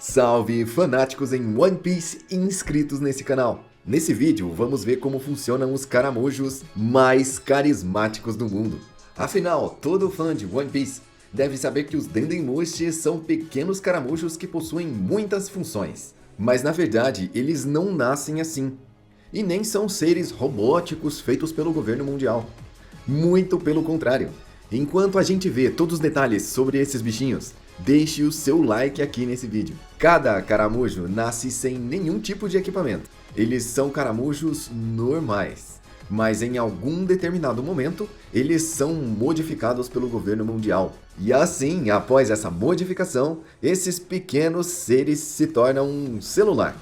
Salve fanáticos em One Piece inscritos nesse canal! Nesse vídeo vamos ver como funcionam os caramujos mais carismáticos do mundo. Afinal, todo fã de One Piece deve saber que os Dendemushi são pequenos caramujos que possuem muitas funções. Mas na verdade eles não nascem assim. E nem são seres robóticos feitos pelo governo mundial. Muito pelo contrário. Enquanto a gente vê todos os detalhes sobre esses bichinhos, deixe o seu like aqui nesse vídeo. Cada caramujo nasce sem nenhum tipo de equipamento. Eles são caramujos normais, mas em algum determinado momento, eles são modificados pelo governo mundial. E assim, após essa modificação, esses pequenos seres se tornam um celular.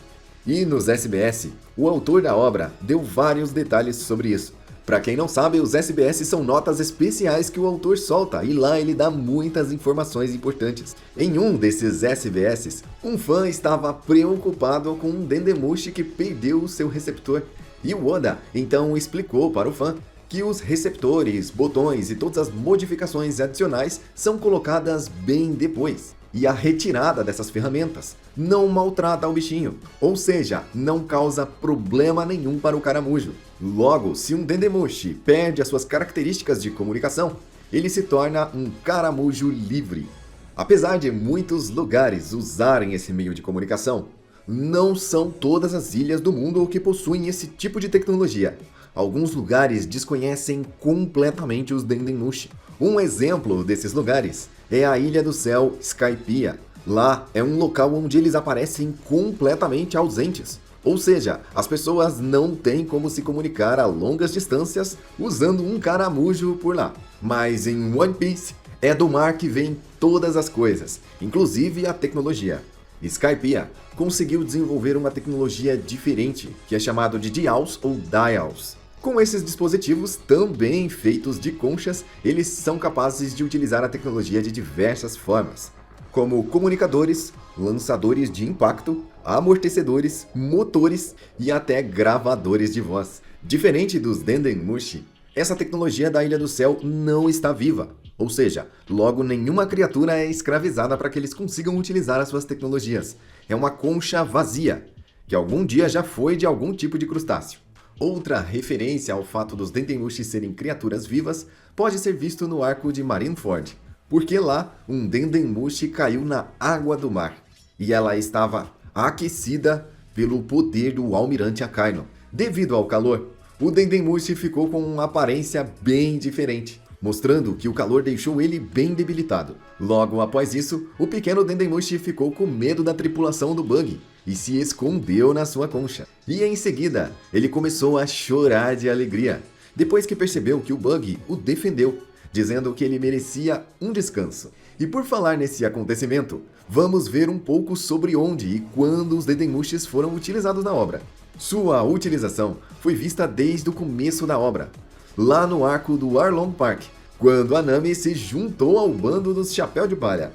E nos SBS, o autor da obra deu vários detalhes sobre isso. Para quem não sabe, os SBS são notas especiais que o autor solta e lá ele dá muitas informações importantes. Em um desses SBS, um fã estava preocupado com um Dendemushi que perdeu o seu receptor. E o Oda então explicou para o fã que os receptores, botões e todas as modificações adicionais são colocadas bem depois. E a retirada dessas ferramentas não maltrata o bichinho, ou seja, não causa problema nenhum para o caramujo. Logo, se um Dendemushi perde as suas características de comunicação, ele se torna um caramujo livre. Apesar de muitos lugares usarem esse meio de comunicação, não são todas as ilhas do mundo que possuem esse tipo de tecnologia. Alguns lugares desconhecem completamente os Dendemushi. Um exemplo desses lugares é a Ilha do Céu Skypiea. Lá é um local onde eles aparecem completamente ausentes. Ou seja, as pessoas não têm como se comunicar a longas distâncias usando um caramujo por lá. Mas em One Piece, é do mar que vem todas as coisas, inclusive a tecnologia. Skypiea conseguiu desenvolver uma tecnologia diferente, que é chamado de Dials ou Dials. Com esses dispositivos, também feitos de conchas, eles são capazes de utilizar a tecnologia de diversas formas, como comunicadores, lançadores de impacto, amortecedores, motores e até gravadores de voz. Diferente dos Dendemushi, essa tecnologia da Ilha do Céu não está viva, ou seja, logo nenhuma criatura é escravizada para que eles consigam utilizar as suas tecnologias. É uma concha vazia, que algum dia já foi de algum tipo de crustáceo. Outra referência ao fato dos Dendemushi serem criaturas vivas pode ser visto no arco de Marineford, porque lá um Dendemushi caiu na água do mar e ela estava aquecida pelo poder do Almirante Akainu. Devido ao calor, o Dendemushi ficou com uma aparência bem diferente, mostrando que o calor deixou ele bem debilitado. Logo após isso, o pequeno Dendemushi ficou com medo da tripulação do Bug e se escondeu na sua concha. E em seguida, ele começou a chorar de alegria, depois que percebeu que o Bug o defendeu, dizendo que ele merecia um descanso. E por falar nesse acontecimento, vamos ver um pouco sobre onde e quando os Dendemushis foram utilizados na obra. Sua utilização foi vista desde o começo da obra, lá no arco do Arlong Park, quando a Nami se juntou ao bando dos Chapéu de Palha.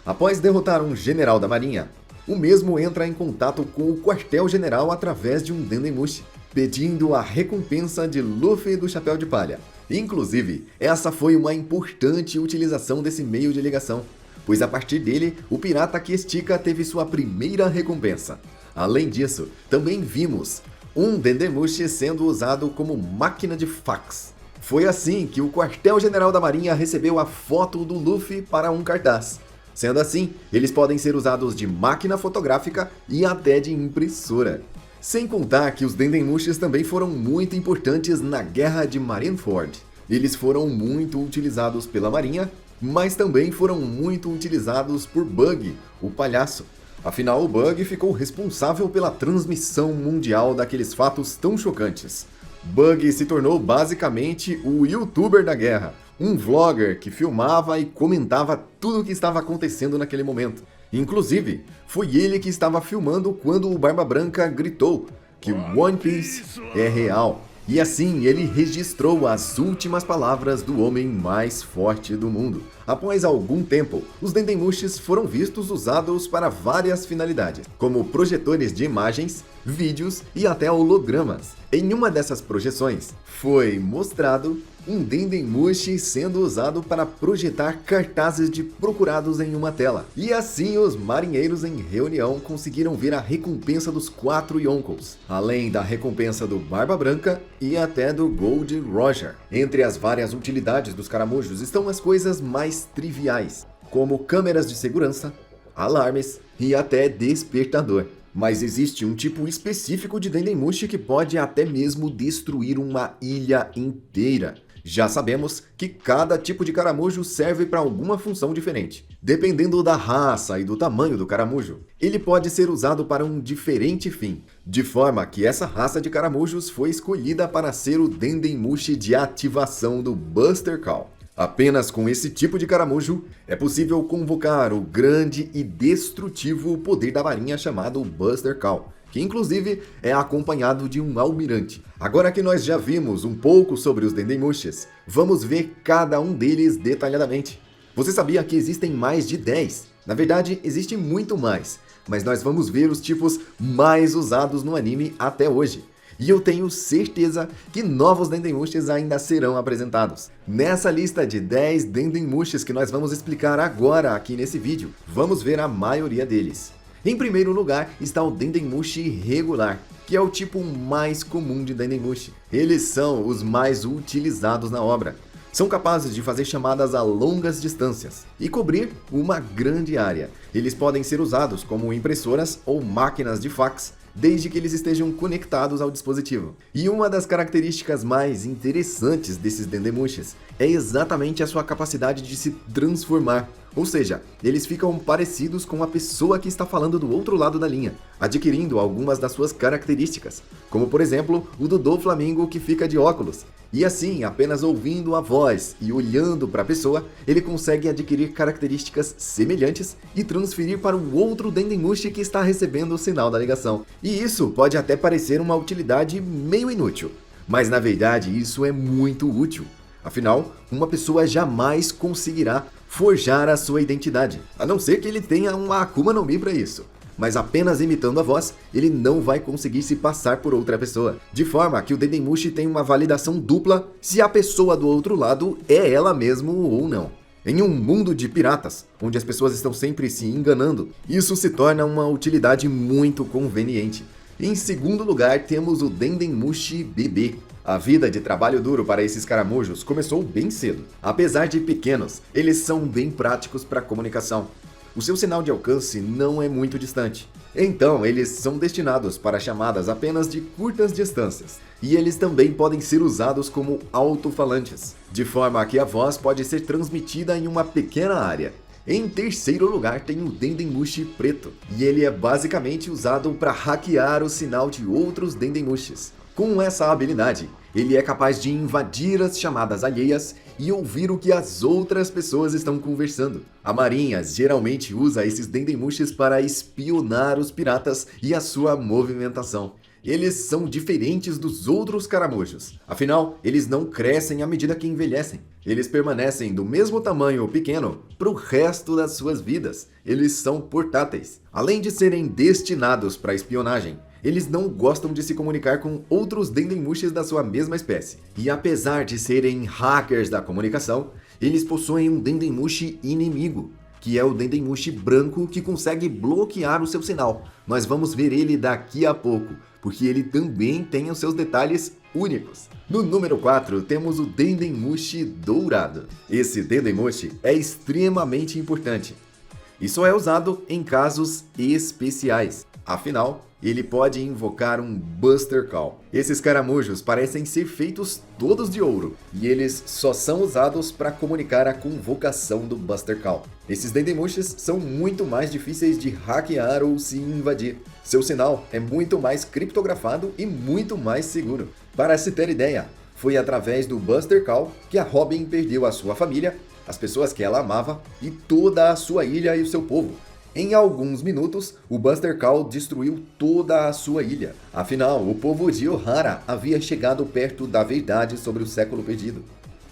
Após derrotar um general da marinha, o mesmo entra em contato com o quartel-general através de um Dendemushi, pedindo a recompensa de Luffy do Chapéu de Palha. Inclusive, essa foi uma importante utilização desse meio de ligação, pois a partir dele, o pirata que estica teve sua primeira recompensa. Além disso, também vimos um Dendemushi sendo usado como máquina de fax. Foi assim que o quartel-general da marinha recebeu a foto do Luffy para um cartaz. Sendo assim, eles podem ser usados de máquina fotográfica e até de impressora. Sem contar que os Dendemushis também foram muito importantes na Guerra de Marineford. Eles foram muito utilizados pela marinha, mas também foram muito utilizados por Bug, o palhaço. Afinal, o Bug ficou responsável pela transmissão mundial daqueles fatos tão chocantes. Bug se tornou basicamente o youtuber da guerra, um vlogger que filmava e comentava tudo o que estava acontecendo naquele momento. Inclusive, foi ele que estava filmando quando o Barba Branca gritou que One Piece é real. E assim ele registrou as últimas palavras do homem mais forte do mundo. Após algum tempo, os Dendemushis foram vistos usados para várias finalidades, como projetores de imagens, vídeos e até hologramas. Em uma dessas projeções, foi mostrado um Dendemushi sendo usado para projetar cartazes de procurados em uma tela. E assim os marinheiros em reunião conseguiram ver a recompensa dos 4 Yonkous, além da recompensa do Barba Branca e até do Gold Roger. Entre as várias utilidades dos caramujos estão as coisas mais triviais, como câmeras de segurança, alarmes e até despertador. Mas existe um tipo específico de Dendemushi que pode até mesmo destruir uma ilha inteira. Já sabemos que cada tipo de caramujo serve para alguma função diferente. Dependendo da raça e do tamanho do caramujo, ele pode ser usado para um diferente fim. De forma que essa raça de caramujos foi escolhida para ser o Dendemushi de ativação do Buster Call. Apenas com esse tipo de caramujo é possível convocar o grande e destrutivo poder da marinha chamado Buster Call, que inclusive é acompanhado de um almirante. Agora que nós já vimos um pouco sobre os Dendemushis, vamos ver cada um deles detalhadamente. Você sabia que existem mais de 10? Na verdade, existe muito mais, mas nós vamos ver os tipos mais usados no anime até hoje. E eu tenho certeza que novos Dendemushis ainda serão apresentados. Nessa lista de 10 Dendemushis que nós vamos explicar agora aqui nesse vídeo, vamos ver a maioria deles. Em primeiro lugar está o Dendemushi regular, que é o tipo mais comum de Dendemushi. Eles são os mais utilizados na obra. São capazes de fazer chamadas a longas distâncias e cobrir uma grande área. Eles podem ser usados como impressoras ou máquinas de fax, desde que eles estejam conectados ao dispositivo. E uma das características mais interessantes desses Dendemushis é exatamente a sua capacidade de se transformar. Ou seja, eles ficam parecidos com a pessoa que está falando do outro lado da linha, adquirindo algumas das suas características, como por exemplo o do Doflamingo que fica de óculos. E assim, apenas ouvindo a voz e olhando para a pessoa, ele consegue adquirir características semelhantes e transferir para o outro Dendemushi que está recebendo o sinal da ligação. E isso pode até parecer uma utilidade meio inútil, mas na verdade isso é muito útil. Afinal, uma pessoa jamais conseguirá forjar a sua identidade, a não ser que ele tenha uma Akuma no Mi para isso. Mas apenas imitando a voz, ele não vai conseguir se passar por outra pessoa. De forma que o Dendemushi tem uma validação dupla se a pessoa do outro lado é ela mesmo ou não. Em um mundo de piratas, onde as pessoas estão sempre se enganando, isso se torna uma utilidade muito conveniente. Em segundo lugar, temos o Dendemushi BB. A vida de trabalho duro para esses caramujos começou bem cedo. Apesar de pequenos, eles são bem práticos para comunicação. O seu sinal de alcance não é muito distante. Então, eles são destinados para chamadas apenas de curtas distâncias. E eles também podem ser usados como alto-falantes, de forma que a voz pode ser transmitida em uma pequena área. Em terceiro lugar tem o Dendemushi preto, e ele é basicamente usado para hackear o sinal de outros Dendemushis. Com essa habilidade, ele é capaz de invadir as chamadas alheias e ouvir o que as outras pessoas estão conversando. A marinha geralmente usa esses Dendemushis para espionar os piratas e a sua movimentação. Eles são diferentes dos outros caramujos. Afinal, eles não crescem à medida que envelhecem. Eles permanecem do mesmo tamanho pequeno para o resto das suas vidas. Eles são portáteis. Além de serem destinados para espionagem, eles não gostam de se comunicar com outros Dendemushis da sua mesma espécie. E apesar de serem hackers da comunicação, eles possuem um Dendemushi inimigo, que é o Dendemushi branco que consegue bloquear o seu sinal. Nós vamos ver ele daqui a pouco, porque ele também tem os seus detalhes únicos. No número 4 temos o Dendemushi dourado. Esse Dendemushi é extremamente importante e só é usado em casos especiais. Afinal, ele pode invocar um Buster Call. Esses caramujos parecem ser feitos todos de ouro, e eles só são usados para comunicar a convocação do Buster Call. Esses Dendemushis são muito mais difíceis de hackear ou se invadir. Seu sinal é muito mais criptografado e muito mais seguro. Para se ter ideia, foi através do Buster Call que a Robin perdeu a sua família, as pessoas que ela amava e toda a sua ilha e o seu povo. Em alguns minutos, o Buster Call destruiu toda a sua ilha. Afinal, o povo de Ohara havia chegado perto da verdade sobre o século perdido.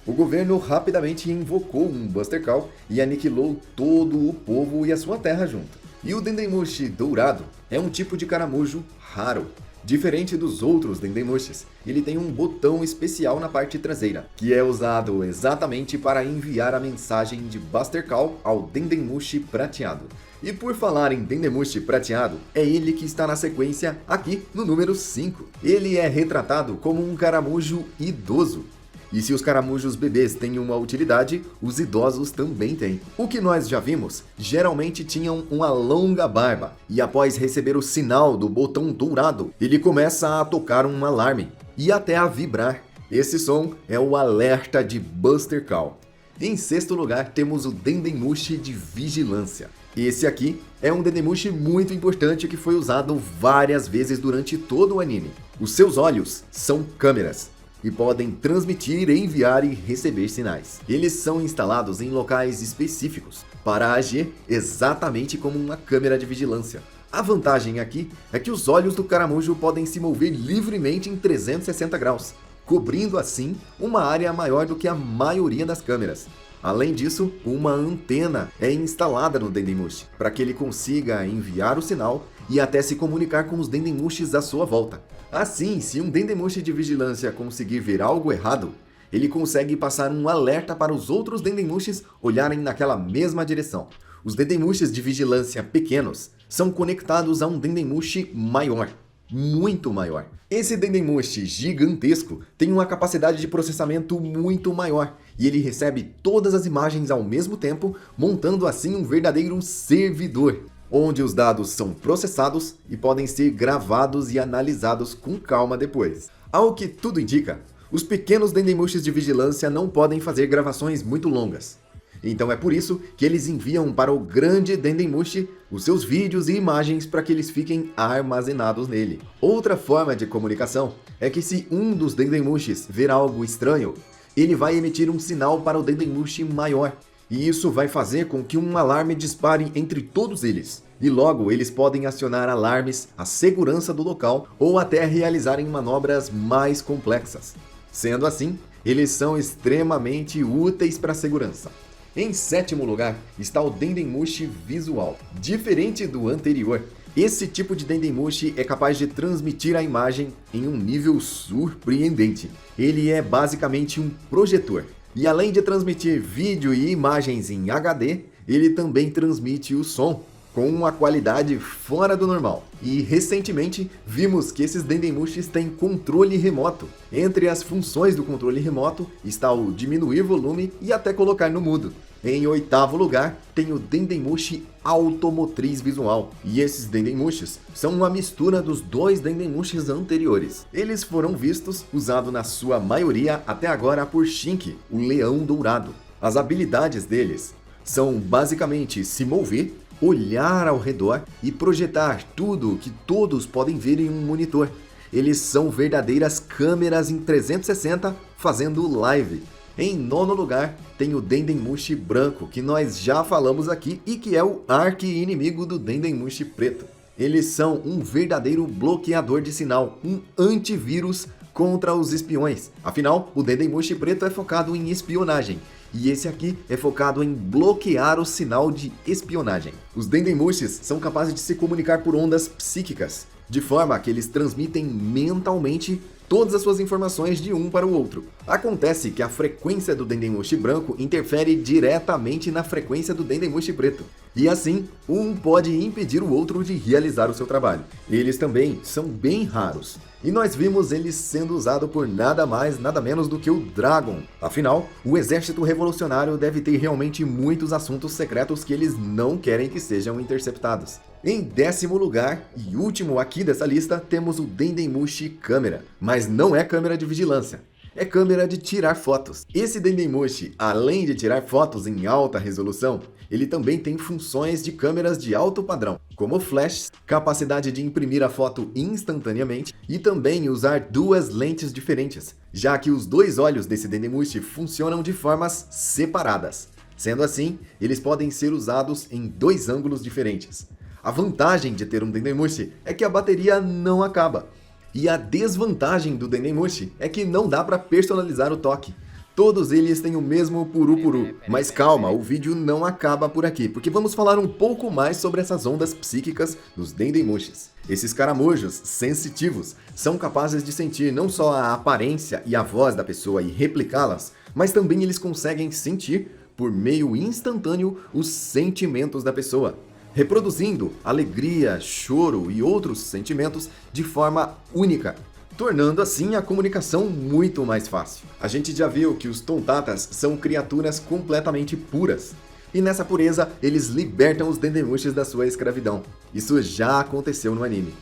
O governo rapidamente invocou um Buster Call e aniquilou todo o povo e a sua terra junto. E o Dendemushi dourado é um tipo de caramujo raro. Diferente dos outros Dendemushis, ele tem um botão especial na parte traseira, que é usado exatamente para enviar a mensagem de Buster Call ao Dendemushi prateado. E por falar em Dendemushi prateado, é ele que está na sequência aqui no número 5. Ele é retratado como um caramujo idoso. E se os caramujos bebês têm uma utilidade, os idosos também têm. O que nós já vimos, geralmente tinham uma longa barba, e após receber o sinal do botão dourado, ele começa a tocar um alarme, e até a vibrar. Esse som é o alerta de Buster Call. Em sexto lugar, temos o Dendemushi de Vigilância. Esse aqui é um Dendemushi muito importante que foi usado várias vezes durante todo o anime. Os seus olhos são câmeras e podem transmitir, enviar e receber sinais. Eles são instalados em locais específicos para agir exatamente como uma câmera de vigilância. A vantagem aqui é que os olhos do caramujo podem se mover livremente em 360 graus, cobrindo assim uma área maior do que a maioria das câmeras. Além disso, uma antena é instalada no Dendemushi para que ele consiga enviar o sinal e até se comunicar com os Dendemushis à sua volta. Assim, se um Dendemushi de vigilância conseguir ver algo errado, ele consegue passar um alerta para os outros Dendemushis olharem naquela mesma direção. Os Dendemushis de vigilância pequenos são conectados a um Dendemushi maior, muito maior. Esse Dendemushi gigantesco tem uma capacidade de processamento muito maior e ele recebe todas as imagens ao mesmo tempo, montando assim um verdadeiro servidor, onde os dados são processados e podem ser gravados e analisados com calma depois. Ao que tudo indica, os pequenos Dendemushis de vigilância não podem fazer gravações muito longas. Então é por isso que eles enviam para o grande Dendemushi os seus vídeos e imagens para que eles fiquem armazenados nele. Outra forma de comunicação é que se um dos Dendemushis ver algo estranho, ele vai emitir um sinal para o Dendemushi maior. E isso vai fazer com que um alarme dispare entre todos eles. E logo eles podem acionar alarmes, a segurança do local ou até realizarem manobras mais complexas. Sendo assim, eles são extremamente úteis para a segurança. Em sétimo lugar está o Dendemushi visual. Diferente do anterior, esse tipo de Dendemushi é capaz de transmitir a imagem em um nível surpreendente. Ele é basicamente um projetor. E além de transmitir vídeo e imagens em HD, ele também transmite o som com uma qualidade fora do normal. E recentemente vimos que esses Dendemushis têm controle remoto. Entre as funções do controle remoto está o diminuir volume e até colocar no mudo. Em oitavo lugar, tem o Dendemushi automotriz visual. E esses Dendemushis são uma mistura dos dois Dendemushis anteriores. Eles foram vistos, usados na sua maioria até agora por Shinki, o leão dourado. As habilidades deles são basicamente se mover, olhar ao redor e projetar tudo que todos podem ver em um monitor. Eles são verdadeiras câmeras em 360 fazendo live. Em nono lugar, tem o Dendemushi branco, que nós já falamos aqui e que é o arqui-inimigo do Dendemushi preto. Eles são um verdadeiro bloqueador de sinal, um antivírus contra os espiões. Afinal, o Dendemushi preto é focado em espionagem, e esse aqui é focado em bloquear o sinal de espionagem. Os Dendemushis são capazes de se comunicar por ondas psíquicas, de forma que eles transmitem mentalmente todas as suas informações de um para o outro. Acontece que a frequência do Dendemushi branco interfere diretamente na frequência do Dendemushi preto. E assim, um pode impedir o outro de realizar o seu trabalho. Eles também são bem raros. E nós vimos eles sendo usados por nada mais, nada menos do que o Dragon. Afinal, o exército revolucionário deve ter realmente muitos assuntos secretos que eles não querem que sejam interceptados. Em décimo lugar, e último aqui dessa lista, temos o Dendemushi câmera. Mas não é câmera de vigilância. É câmera de tirar fotos. Esse Dendemushi, além de tirar fotos em alta resolução, ele também tem funções de câmeras de alto padrão, como flash, capacidade de imprimir a foto instantaneamente e também usar duas lentes diferentes, já que os dois olhos desse Dendemushi funcionam de formas separadas. Sendo assim, eles podem ser usados em dois ângulos diferentes. A vantagem de ter um Dendemushi é que a bateria não acaba. E a desvantagem do Dendemushi é que não dá para personalizar o toque. Todos eles têm o mesmo puru-puru. Mas calma, o vídeo não acaba por aqui, porque vamos falar um pouco mais sobre essas ondas psíquicas dos Dendemushis. Esses caramujos sensitivos são capazes de sentir não só a aparência e a voz da pessoa e replicá-las, mas também eles conseguem sentir, por meio instantâneo, os sentimentos da pessoa, reproduzindo alegria, choro e outros sentimentos de forma única, tornando assim a comunicação muito mais fácil. A gente já viu que os Tontatas são criaturas completamente puras, e nessa pureza eles libertam os Dendemushis da sua escravidão. Isso já aconteceu no anime.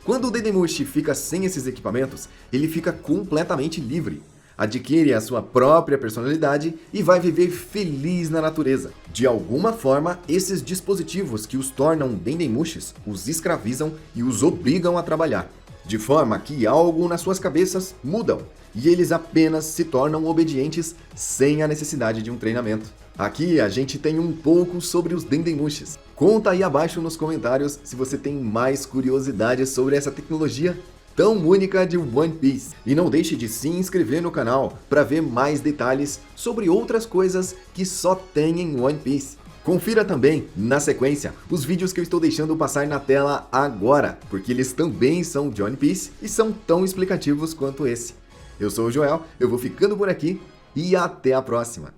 Quando o Dendemushi fica sem esses equipamentos, ele fica completamente livre, adquire a sua própria personalidade e vai viver feliz na natureza. De alguma forma, esses dispositivos que os tornam Dendemushis os escravizam e os obrigam a trabalhar, de forma que algo nas suas cabeças mudam, e eles apenas se tornam obedientes sem a necessidade de um treinamento. Aqui a gente tem um pouco sobre os Dendemushis. Conta aí abaixo nos comentários se você tem mais curiosidades sobre essa tecnologia tão única de One Piece. E não deixe de se inscrever no canal para ver mais detalhes sobre outras coisas que só tem em One Piece. Confira também, na sequência, os vídeos que eu estou deixando passar na tela agora, porque eles também são de One Piece e são tão explicativos quanto esse. Eu sou o Joel, eu vou ficando por aqui e até a próxima!